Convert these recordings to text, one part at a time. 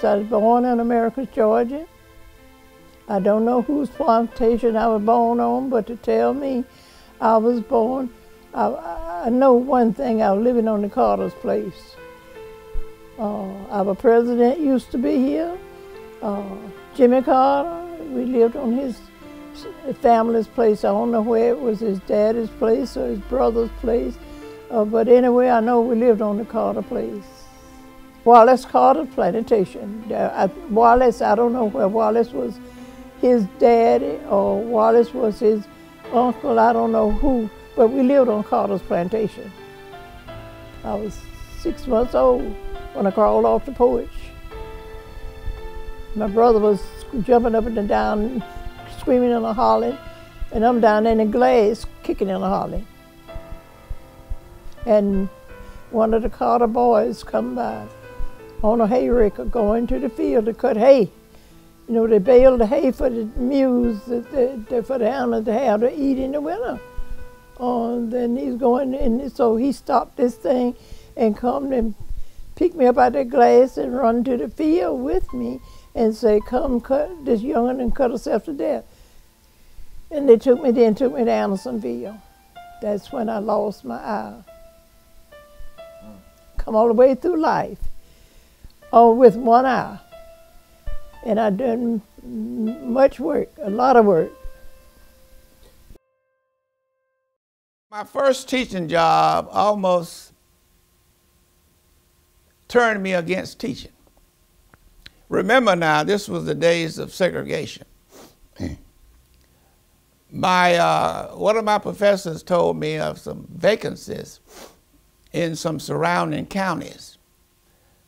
So I was born in Americus, Georgia. I don't know whose plantation I was born on, but to tell me I was born, I know one thing, I was living on the Carter's place. Our president used to be here, Jimmy Carter. We lived on his family's place. I don't know where it was, his daddy's place or his brother's place, but anyway, I know we lived on the Carter place. Wallace Carter Plantation. Wallace, I don't know where Wallace was his daddy or Wallace was his uncle, I don't know who, but we lived on Carter's plantation. I was 6 months old when I crawled off the porch. My brother was jumping up and down, screaming and hollering, and I'm down in the glass kicking and hollering. And one of the Carter boys come by on a hay raker going to the field to cut hay. You know, they baled the hay for the mules, for the animals to have to eat in the winter. Then he's going, and so he stopped this thing and come and pick me up out of the glass and run to the field with me and say, come cut this young'un and cut herself to death. And they took me to Andersonville. That's when I lost my eye. Come all the way through life, with one eye. And I done much work, a lot of work. My first teaching job almost turned me against teaching. Remember now, this was the days of segregation. One of my professors told me of some vacancies in some surrounding counties.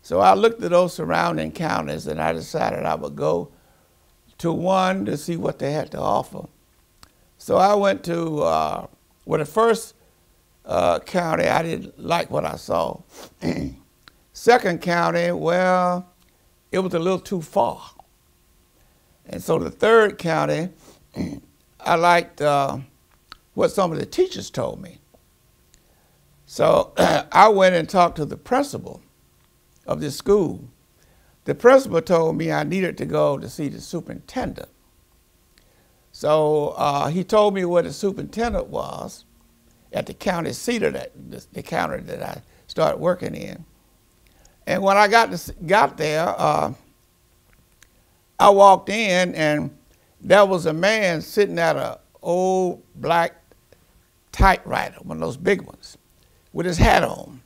So I looked at those surrounding counties and I decided I would go to one to see what they had to offer. So I went to, the first county, I didn't like what I saw. Second county, well, it was a little too far. And so the third county, I liked what some of the teachers told me. So I went and talked to the principal of this school. The principal told me I needed to go to see the superintendent. So he told me where the superintendent was at the county seat of the county that I started working in. And when I got there, I walked in and there was a man sitting at an old black typewriter, one of those big ones, with his hat on.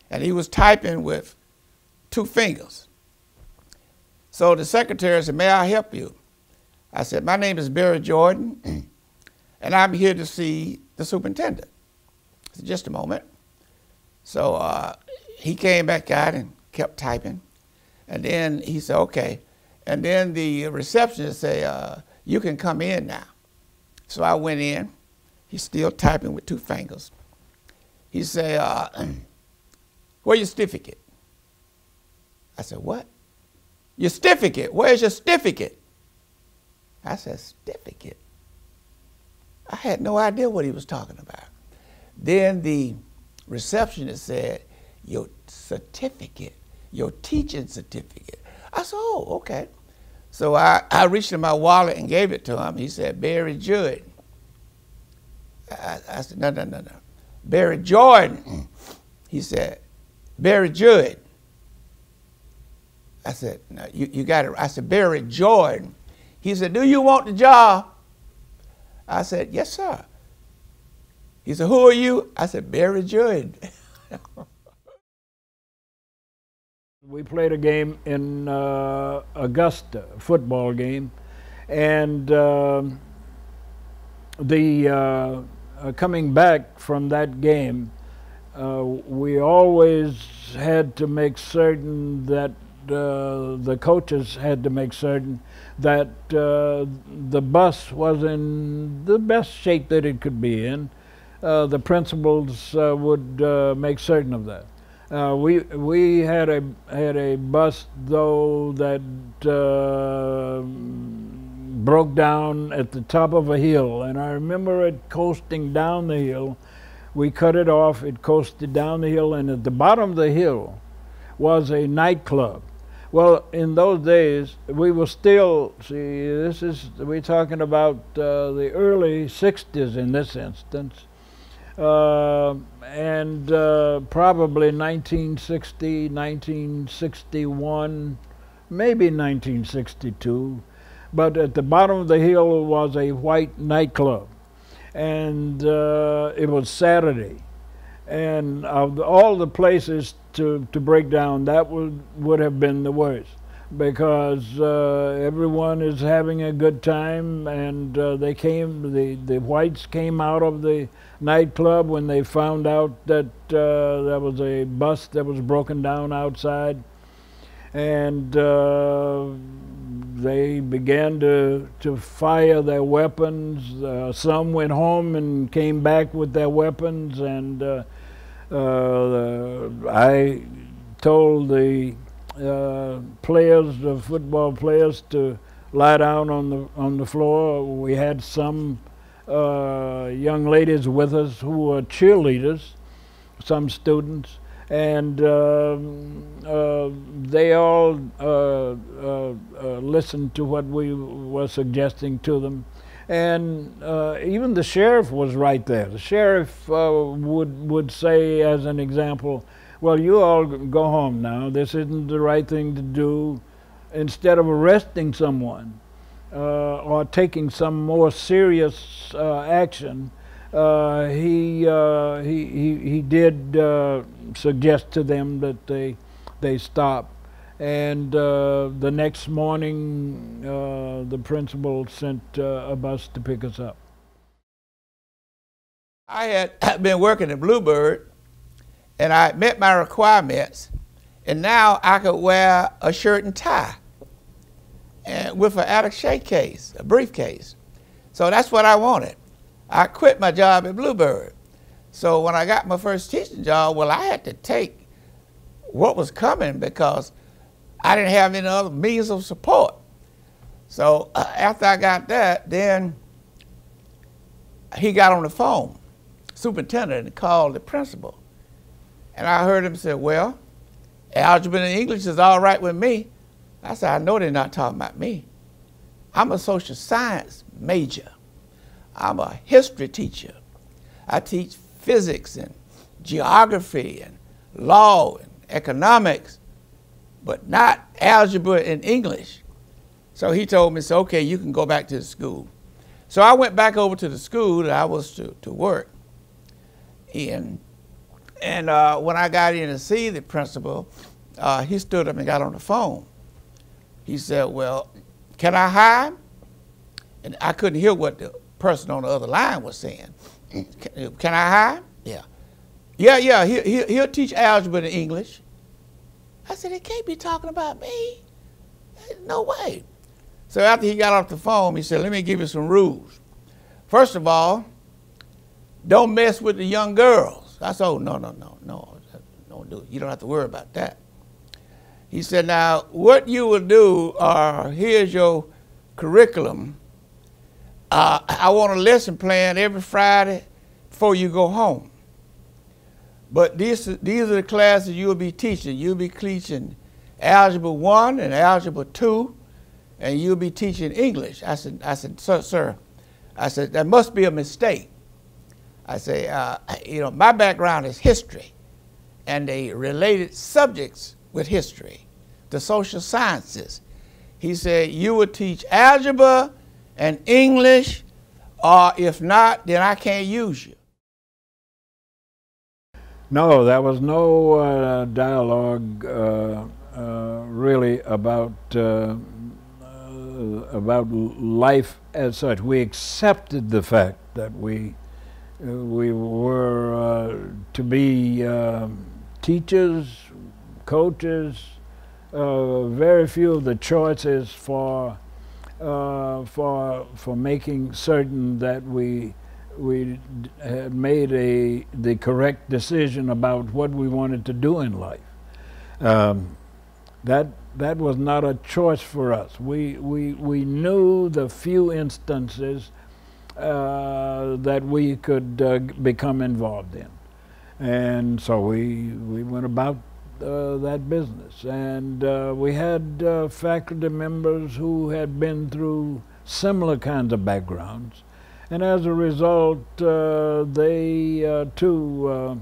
And he was typing with 2 fingers. So the secretary said, may I help you? I said, my name is Barry Jordan, and I'm here to see the superintendent. I said, just a moment. So he came back out and kept typing. And then he said, okay. And then the receptionist said, you can come in now. So I went in. He's still typing with 2 fingers. He said, where's your certificate? I said, what? Your certificate, where's your certificate? I said, certificate? I had no idea what he was talking about. Then the receptionist said, your certificate, your teaching certificate. I said, oh, okay. So I reached in my wallet and gave it to him. He said, Barry Judd. I said, no. Barry Jordan. He said, Barry Judd. I said, no, you got it. I said, Barry Jordan. He said, do you want the job? I said, yes, sir. He said, who are you? I said, Barry Judd. We played a game in Augusta, a football game, and coming back from that game, we always had to make certain that the coaches had to make certain that the bus was in the best shape that it could be in. The principals would make certain of that. We had a bus though that broke down at the top of a hill, and I remember it coasting down the hill. We cut it off, it coasted down the hill, and at the bottom of the hill was a nightclub Well, in those days, we were still, see, we're talking about the early 60s in this instance, and probably 1960, 1961, maybe 1962. But at the bottom of the hill was a white nightclub, and it was Saturday. And of all the places to break down, that would have been the worst, because everyone is having a good time, and the whites came out of the nightclub when they found out that there was a bus that was broken down outside, and they began to fire their weapons. Some went home and came back with their weapons, and I told the players, the football players, to lie down on the floor. We had some young ladies with us who were cheerleaders, some students, and they all listened to what we were suggesting to them. And even the sheriff was right there. The sheriff would say, as an example, well, you all go home now. This isn't the right thing to do. Instead of arresting someone or taking some more serious action, he did suggest to them that they stop. And the next morning, the principal sent a bus to pick us up. I had been working at Bluebird, and I met my requirements, and now I could wear a shirt and tie, and with an attaché case, a briefcase. So that's what I wanted. I quit my job at Bluebird. So when I got my first teaching job, well, I had to take what was coming because I didn't have any other means of support. So after I got that, then he got on the phone, superintendent, and called the principal. And I heard him say, well, algebra and English is all right with me. I said, I know they're not talking about me. I'm a social science major. I'm a history teacher. I teach physics and geography and law and economics, but not algebra and English. So he told me, so, okay, you can go back to the school. So I went back over to the school that I was to work in. And when I got in to see the principal, he stood up and got on the phone. He said, well, can I hire him? And I couldn't hear what the person on the other line was saying. Can I hire him? Yeah. Yeah, he'll teach algebra and English. I said, it can't be talking about me. No way. So after he got off the phone, he said, let me give you some rules. First of all, don't mess with the young girls. I said, oh, no, don't do it. You don't have to worry about that. He said, now, what you will do, here's your curriculum. I want a lesson plan every Friday before you go home. But these are the classes you'll be teaching. You'll be teaching Algebra 1 and Algebra 2, and you'll be teaching English. I said, sir, I said, that must be a mistake. I say, my background is history and the related subjects with history, the social sciences. He said, you will teach algebra and English, or if not, then I can't use you. No, there was no dialogue really about life as such. We accepted the fact that we were to be teachers, coaches. Very few of the choices for making certain that we had made the correct decision about what we wanted to do in life. That was not a choice for us. We knew the few instances that we could become involved in, and so we went about that business. And we had faculty members who had been through similar kinds of backgrounds. And as a result, they too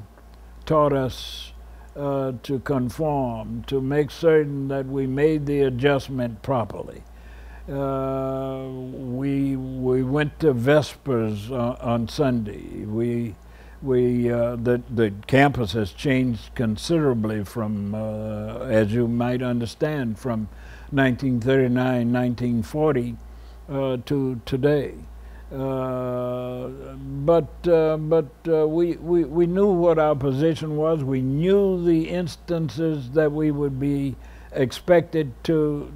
taught us to conform, to make certain that we made the adjustment properly. We went to Vespers on Sunday. The campus has changed considerably from, as you might understand, from 1939, 1940 to today. But we knew what our position was. We knew the instances that we would be expected to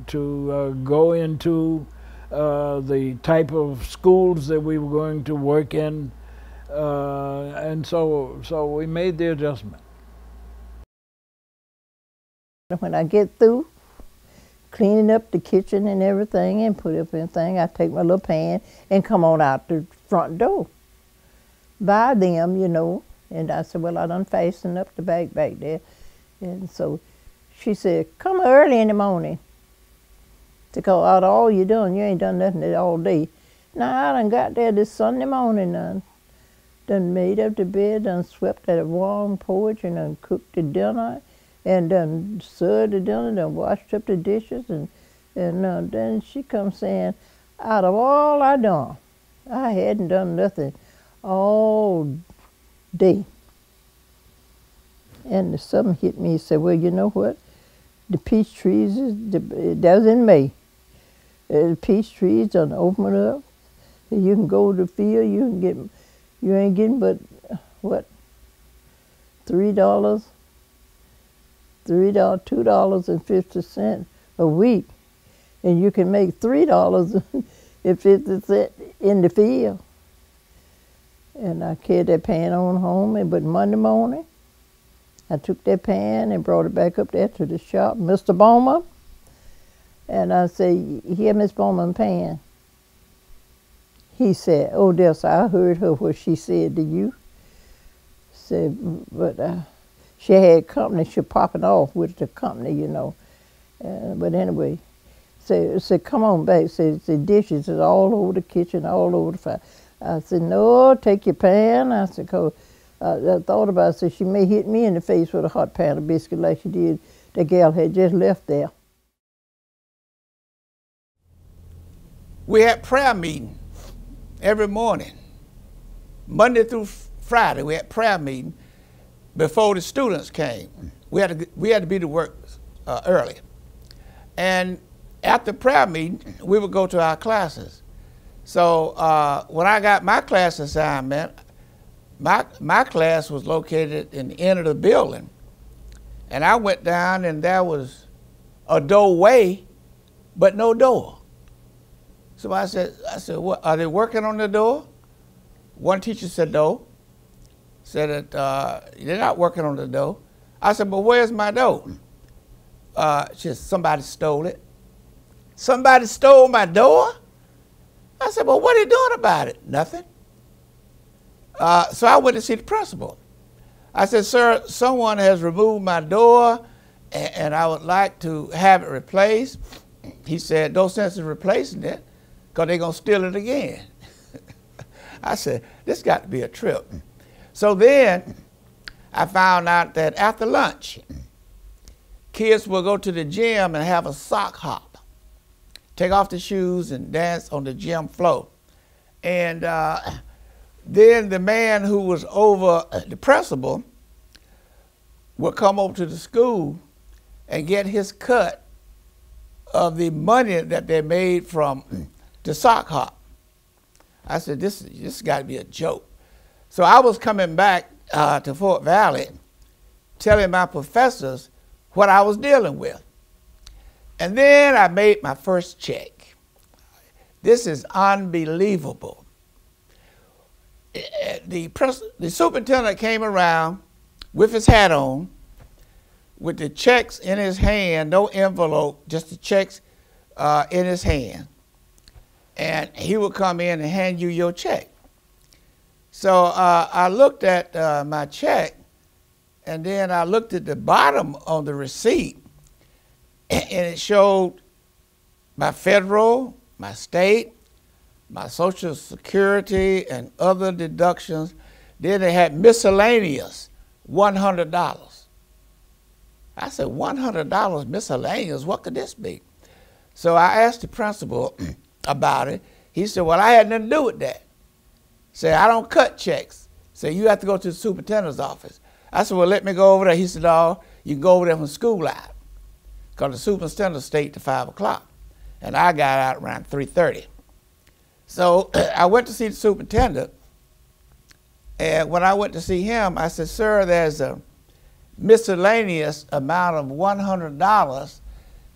go into, the type of schools that we were going to work in, and so we made the adjustment. When I get through cleaning up the kitchen and everything and put up everything, I take my little pan and come on out the front door by them, you know. And I said, well, I done fastened up the back there. And so she said, come early in the morning to go out all you done. You ain't done nothing all day. Now I done got there this Sunday morning, done made up the bed, done swept that warm porch, and done cooked the dinner, and done served the dinner, done washed up the dishes, and then she comes saying, out of all I done, I hadn't done nothing all day. And something hit me and said, well, you know what? The peach trees, that was in May. The peach trees done open up. You can go to the field, you ain't getting but, what, $2.50 a week. And you can make $3.50 in the field. And I carried that pan on home, but Monday morning, I took that pan and brought it back up there to the shop, Mr. Bowman. And I said, here, Miss Bowman, pan. He said, oh, dear, sir, I heard her what she said to you. Said, but she had company, she popping off with the company, you know. But anyway, said, come on back. Said, the dishes is all over the kitchen, all over the fire. I said, no, take your pan. I said, cause I thought about it. I said, she may hit me in the face with a hot pan of biscuit like she did. The gal had just left there. We had prayer meeting every morning. Monday through Friday, we had prayer meeting before the students came. We had to be to work early. And after prayer meeting, we would go to our classes. So when I got my class assignment, my class was located in the end of the building. And I went down and there was a doorway, but no door. So I said, what, are they working on the door? One teacher said no. Said that they're not working on the door. I said, but where's my door? She said, somebody stole it. Somebody stole my door? I said, well, what are you doing about it? Nothing. So I went to see the principal. I said, sir, someone has removed my door and I would like to have it replaced. He said, no sense in replacing it because they're going to steal it again. I said, this got to be a trip. So then I found out that after lunch, kids will go to the gym and have a sock hop. Take off the shoes and dance on the gym floor. And then the man who was over the principal would come over to the school and get his cut of the money that they made from the sock hop. I said, this got to be a joke. So I was coming back to Fort Valley telling my professors what I was dealing with. And then I made my first check. This is unbelievable. The superintendent came around with his hat on, with the checks in his hand, no envelope, just the checks in his hand. And he would come in and hand you your check. So I looked at my check, And then I looked at the bottom on the receipt, and it showed my federal, my state, my Social Security, and other deductions. Then they had miscellaneous, $100. I said, $100 miscellaneous, what could this be? So I asked the principal about it. He said, well, I had nothing to do with that. Said, I don't cut checks. Said, you have to go to the superintendent's office. I said, well, let me go over there. He said, no, you can go over there from school out, because the superintendent stayed to 5 o'clock. And I got out around 3:30. So I went to see the superintendent, and when I went to see him, I said, sir, there's a miscellaneous amount of $100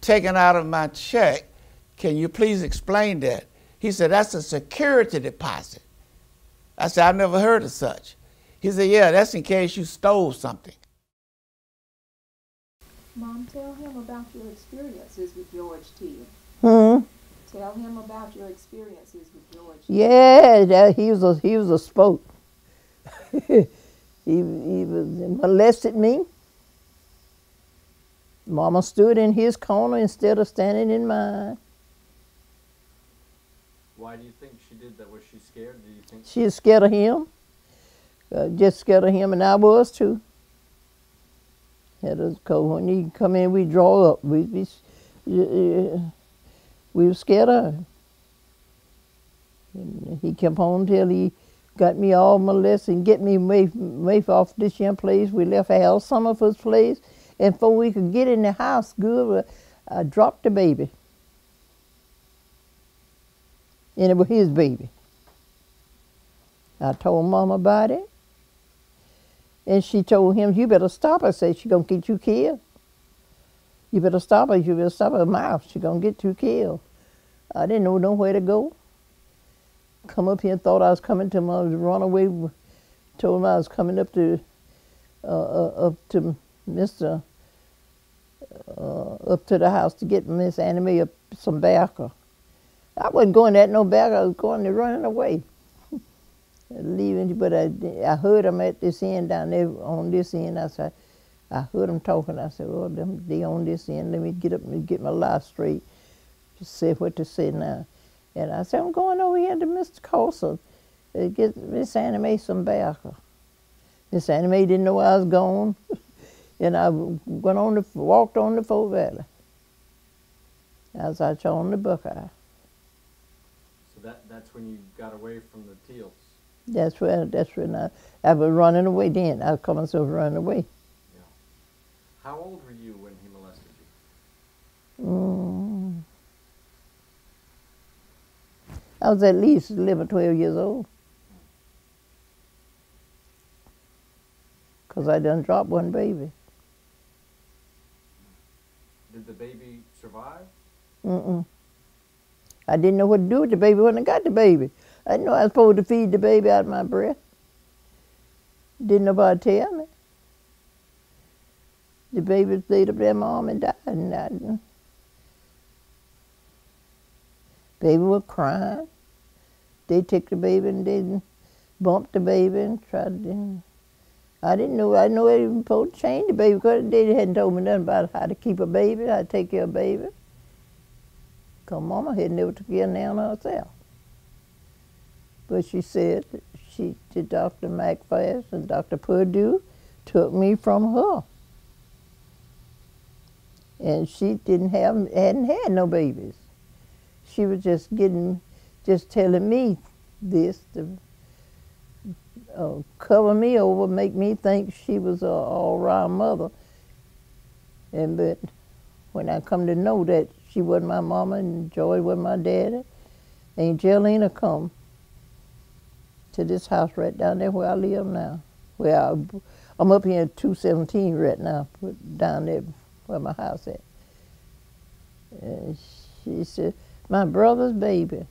taken out of my check. Can you please explain that? He said, that's a security deposit. I said, I've never heard of such. He said, yeah, that's in case you stole something. Mom, tell him about your experiences with George T. Hmm. Tell him about your experiences with George. Yeah, he was a spoke. he molested me. Mama stood in his corner instead of standing in mine. Why do you think she did that? Was she scared? Do you think She was scared of him. Just scared of him, and I was too. Had us go when he come in, we draw up. We were scared of him. And he kept on till he got me all molested and get me away off this young place. We left Al Summerford's place, and before we could get in the house good, I dropped the baby. And it was his baby. I told Mama about it, and she told him, you better stop her. Said, she gonna get you killed. You better stop her. You better stop her mouth. She gonna get you killed. I didn't know nowhere to go. Come up here and thought I was coming to my runaway. Told him I was coming up to Mr. Up to the house to get Miss Annie some tobacco. I wasn't going at no back. I was going to running away, leaving. But I heard them at this end down there on this end. I said, I heard them talking. I said, well, they on this end. Let me get up and get my life straight. Just say what to say now. And I said, I'm going over here to Mr. Colson to get Miss Annie Mae some tobacco. Miss Annie Mae didn't know I was gone, and I walked on the Fort Valley as I on the Buckeye. so? That's when you got away from the Teals. That's when I was running away then. I was coming so running away. Yeah. How old were you when he molested you? I was at least 11, 12 years old. Because I done dropped one baby. Did the baby survive? Mm-mm. I didn't know what to do with the baby when I got the baby. I didn't know I was supposed to feed the baby out of my breast. Didn't nobody tell me. The baby stayed up there, mom, and died. And I didn't. Baby was crying. They took the baby and they bumped the baby and tried to. I didn't know. I know they were supposed to change the baby because they hadn't told me nothing about how to keep a baby, how to take care of a baby. Because Mama had never took care of Nana herself. But she said Dr. McFast and Dr. Purdue took me from her. And she hadn't had no babies. She was just telling me this to cover me over, make me think she was an all-round mother. But when I come to know that she wasn't my mama and Joy wasn't my daddy, Angelina come to this house right down there where I live now. I'm up here at 217 right now, down there where my house at. And she said, my brother's baby.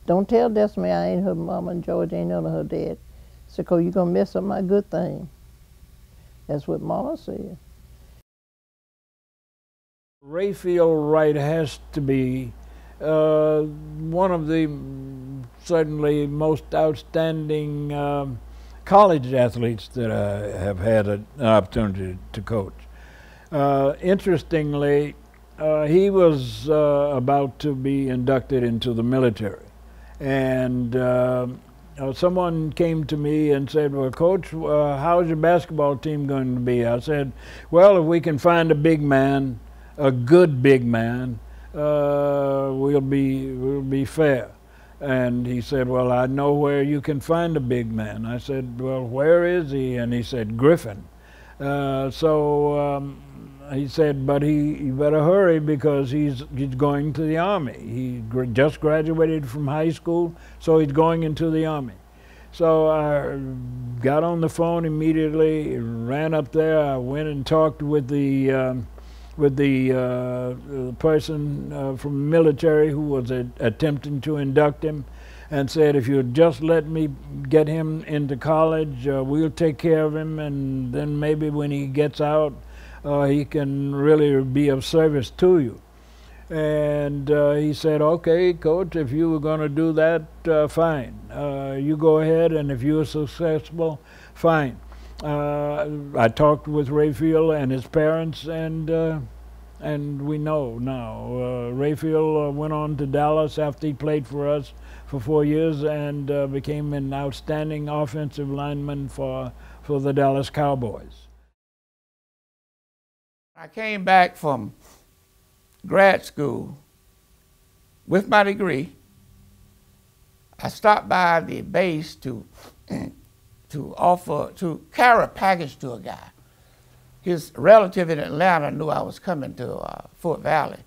Don't tell Destiny I ain't her mama and George ain't none of her dad. So, cause you're gonna mess up my good thing. That's what Mama said. Raphael Wright has to be one of the certainly most outstanding college athletes that I have had an opportunity to coach. Interestingly, he was about to be inducted into the military, and someone came to me and said, "Well, Coach, how's your basketball team going to be?" I said, "Well, if we can find a big man, a good big man, we'll be fair." And he said, "Well, I know where you can find a big man." I said, "Well, where is he?" And he said, "Griffin." He said, "But he better hurry because he's going to the Army. He just graduated from high school, so he's going into the Army." So I got on the phone immediately, ran up there. I went and talked with the person from the military who was attempting to induct him, and said, "If you'll just let me get him into college, we'll take care of him, and then maybe when he gets out, he can really be of service to you." And he said, "Okay, Coach, if you were going to do that, fine. You go ahead, and if you're successful, fine." I talked with Rayfield and his parents, and we know now. Rayfield went on to Dallas after he played for us for 4 years and became an outstanding offensive lineman for the Dallas Cowboys. I came back from grad school with my degree. I stopped by the base to carry a package to a guy. His relative in Atlanta knew I was coming to Fort Valley,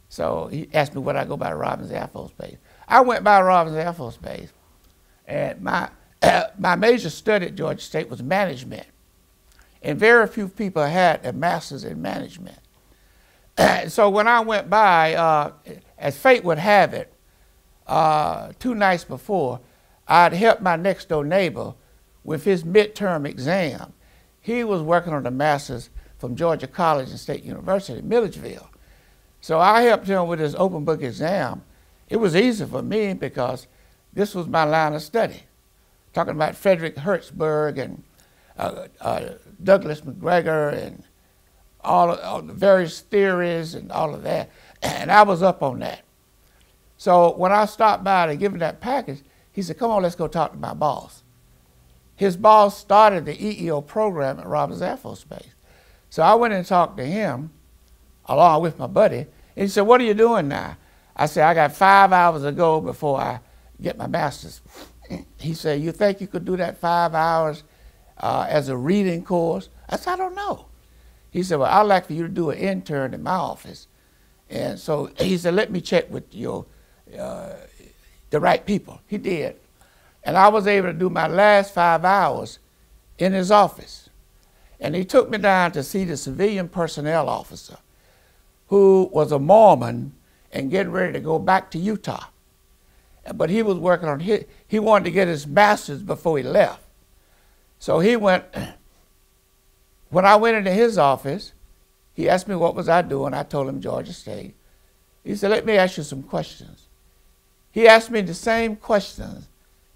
so he asked me would I go by Robins Air Force Base. I went by Robins Air Force Base, and my major study at Georgia State was management. And very few people had a master's in management. So when I went by, as fate would have it, 2 nights before, I'd helped my next door neighbor with his midterm exam. He was working on a master's from Georgia College and State University, Milledgeville. So I helped him with his open book exam. It was easy for me because this was my line of study, talking about Frederick Hertzberg and Douglas McGregor and all the various theories and all of that, and I was up on that. So when I stopped by to give him that package, he said, "Come on, let's go talk to my boss." His boss started the EEO program at Robins Air Force Base. So I went and talked to him along with my buddy, and he said, "What are you doing now?" I said, "I got 5 hours to go before I get my master's." He said, "You think you could do that 5 hours as a reading course?" I said, "I don't know." He said, "Well, I'd like for you to do an intern in my office." And so he said, "Let me check with the right people." He did. And I was able to do my last 5 hours in his office. And he took me down to see the civilian personnel officer, who was a Mormon and getting ready to go back to Utah. But he was working on he wanted to get his master's before he left. So he went, when I went into his office, he asked me what was I doing. I told him Georgia State. He said, "Let me ask you some questions." He asked me the same questions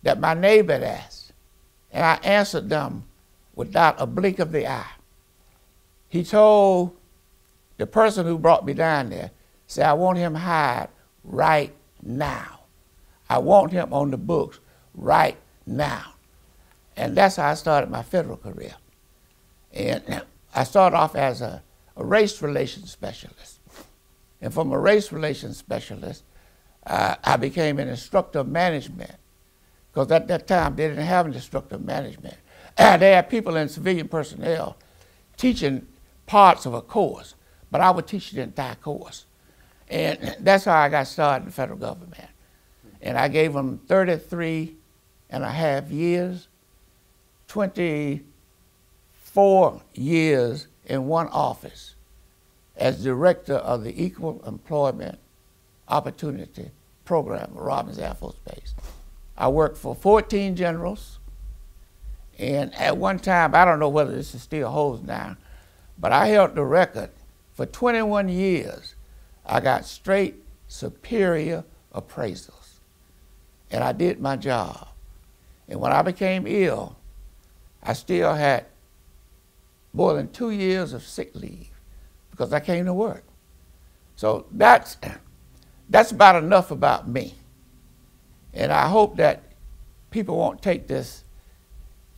that my neighbor had asked, and I answered them without a blink of the eye. He told the person who brought me down there, said, "I want him hired right now. I want him on the books right now." And that's how I started my federal career. And I started off as a race relations specialist. And from a race relations specialist, I became an instructor of management, because at that time they didn't have an instructor of management. They had people in civilian personnel teaching parts of a course, but I would teach the entire course. And that's how I got started in the federal government. And I gave them 33.5 years, 24 years in one office as director of the Equal Employment Opportunity Program at Robins Air Force Base. I worked for 14 generals, and at one time, I don't know whether this still holds now, but I held the record for 21 years. I got straight superior appraisals, and I did my job. And when I became ill, I still had more than 2 years of sick leave because I came to work. So that's about enough about me. And I hope that people won't take this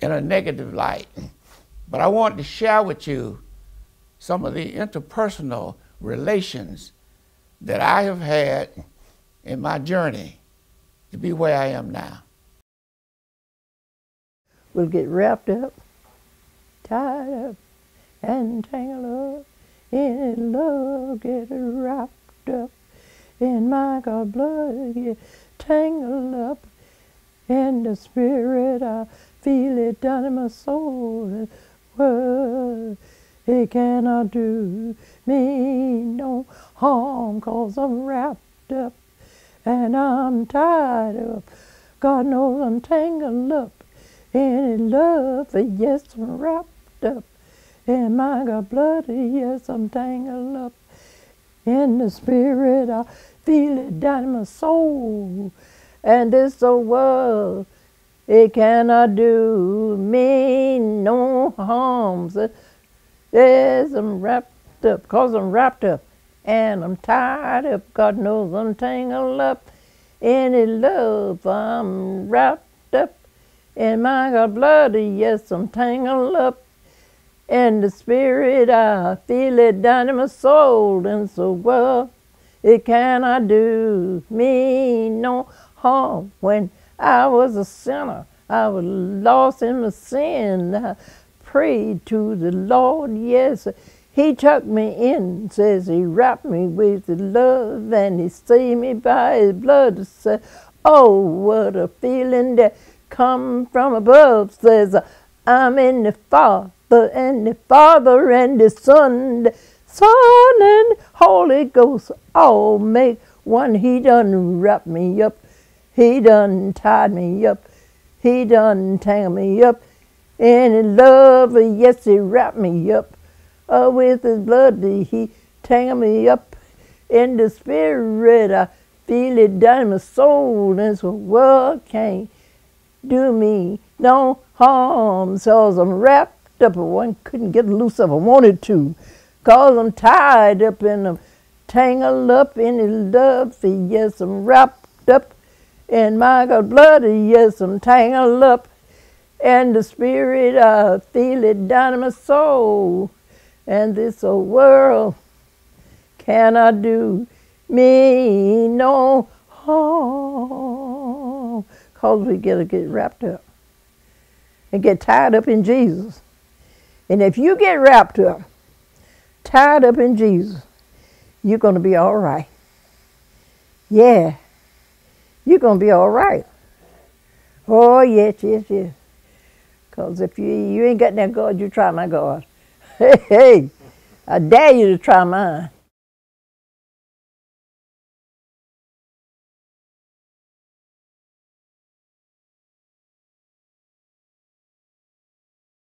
in a negative light. But I want to share with you some of the interpersonal relations that I have had in my journey to be where I am now. We'll get wrapped up, tied up, and tangled up in love, get wrapped up in my God blood, get tangled up in the spirit. I feel it down in my soul. Well, it cannot do me no harm, 'cause I'm wrapped up and I'm tied up. God knows I'm tangled up in love, yes, I'm wrapped up in my God blood, yes, I'm tangled up in the spirit. I feel it down in my soul. And this old world, it cannot do me no harm. Yes, I'm wrapped up, 'cause I'm wrapped up and I'm tied up. God knows I'm tangled up in love. I'm wrapped up in my God blood, yes, I'm tangled up in the spirit. I feel it down in my soul. And so, well, it cannot do me no harm. When I was a sinner, I was lost in my sin. I prayed to the Lord, yes, He took me in, says He wrapped me with His love, and He saved me by His blood. Said, oh, what a feeling that come from above. Says, I'm in the Father, and the Father and the Son, and Holy Ghost all make one. He done wrapped me up. He done tied me up. He done tangled me up in love. Yes, He wrapped me up with His blood. He tangled me up in the spirit. I feel it down in my soul. And so world can't do me no harm. So I'm wrapped up. One couldn't get loose if I wanted to, 'cause I'm tied up and I'm tangled up in His love. Yes, I'm wrapped up in my God blood. Yes, I'm tangled up in the spirit. I feel it down in my soul. And this old world cannot do me no harm, 'cause we gotta get wrapped up and get tied up in Jesus. And if you get wrapped up, tied up in Jesus, you're going to be all right. Yeah, you're going to be all right. Oh, yes, yes, yes. Because if you ain't got that God, you try my God. Hey, hey, I dare you to try mine.